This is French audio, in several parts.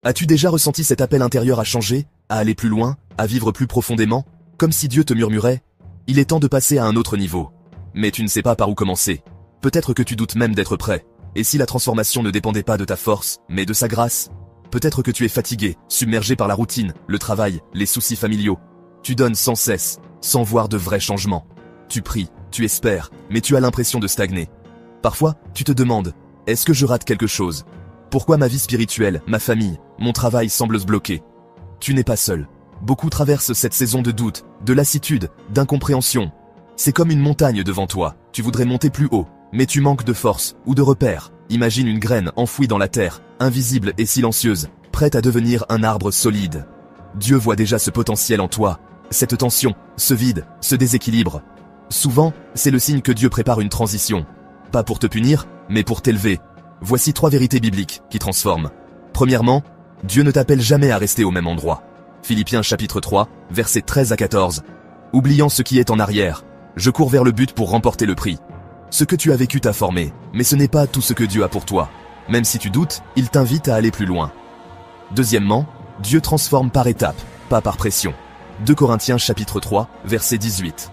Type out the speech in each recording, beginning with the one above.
As-tu déjà ressenti cet appel intérieur à changer, à aller plus loin, à vivre plus profondément, comme si Dieu te murmurait « Il est temps de passer à un autre niveau ». Mais tu ne sais pas par où commencer. Peut-être que tu doutes même d'être prêt. Et si la transformation ne dépendait pas de ta force, mais de sa grâce? Peut-être que tu es fatigué, submergé par la routine, le travail, les soucis familiaux. Tu donnes sans cesse, sans voir de vrais changements. Tu pries, tu espères, mais tu as l'impression de stagner. Parfois, tu te demandes, est-ce que je rate quelque chose? Pourquoi ma vie spirituelle, ma famille, mon travail semblent se bloquer? Tu n'es pas seul. Beaucoup traversent cette saison de doute, de lassitude, d'incompréhension. C'est comme une montagne devant toi, tu voudrais monter plus haut, mais tu manques de force ou de repères. Imagine une graine enfouie dans la terre, invisible et silencieuse, prête à devenir un arbre solide. Dieu voit déjà ce potentiel en toi, cette tension, ce vide, ce déséquilibre. Souvent, c'est le signe que Dieu prépare une transition. Pas pour te punir, mais pour t'élever. Voici 3 vérités bibliques qui transforment. Premièrement, Dieu ne t'appelle jamais à rester au même endroit. Philippiens chapitre 3, versets 13 à 14. Oubliant ce qui est en arrière, je cours vers le but pour remporter le prix. Ce que tu as vécu t'a formé, mais ce n'est pas tout ce que Dieu a pour toi. Même si tu doutes, il t'invite à aller plus loin. Deuxièmement, Dieu transforme par étapes, pas par pression. 2 Corinthiens chapitre 3, verset 18.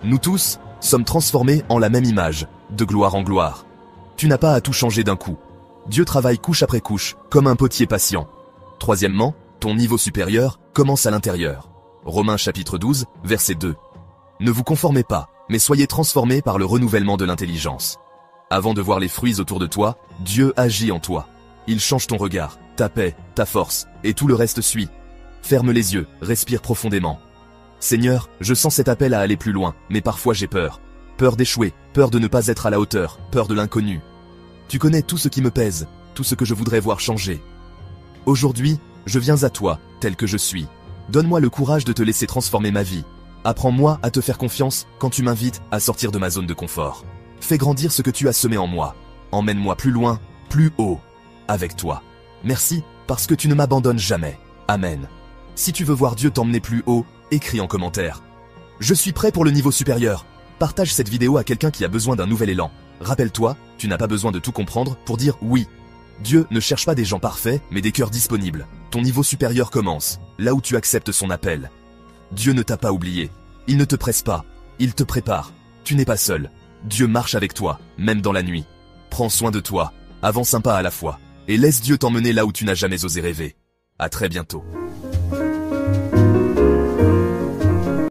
Nous tous sommes transformés en la même image, de gloire en gloire. Tu n'as pas à tout changer d'un coup. Dieu travaille couche après couche, comme un potier patient. Troisièmement, ton niveau supérieur commence à l'intérieur. Romains chapitre 12, verset 2. Ne vous conformez pas, mais soyez transformés par le renouvellement de l'intelligence. Avant de voir les fruits autour de toi, Dieu agit en toi. Il change ton regard, ta paix, ta force, et tout le reste suit. Ferme les yeux, respire profondément. Seigneur, je sens cet appel à aller plus loin, mais parfois j'ai peur. Peur d'échouer, peur de ne pas être à la hauteur, peur de l'inconnu. Tu connais tout ce qui me pèse, tout ce que je voudrais voir changer. Aujourd'hui, je viens à toi, tel que je suis. Donne-moi le courage de te laisser transformer ma vie. Apprends-moi à te faire confiance quand tu m'invites à sortir de ma zone de confort. Fais grandir ce que tu as semé en moi. Emmène-moi plus loin, plus haut, avec toi. Merci, parce que tu ne m'abandonnes jamais. Amen. Si tu veux voir Dieu t'emmener plus haut, écris en commentaire. Je suis prêt pour le niveau supérieur. Partage cette vidéo à quelqu'un qui a besoin d'un nouvel élan. Rappelle-toi, tu n'as pas besoin de tout comprendre pour dire oui. Dieu ne cherche pas des gens parfaits, mais des cœurs disponibles. Ton niveau supérieur commence, là où tu acceptes son appel. Dieu ne t'a pas oublié. Il ne te presse pas. Il te prépare. Tu n'es pas seul. Dieu marche avec toi, même dans la nuit. Prends soin de toi. Avance un pas à la fois. Et laisse Dieu t'emmener là où tu n'as jamais osé rêver. À très bientôt.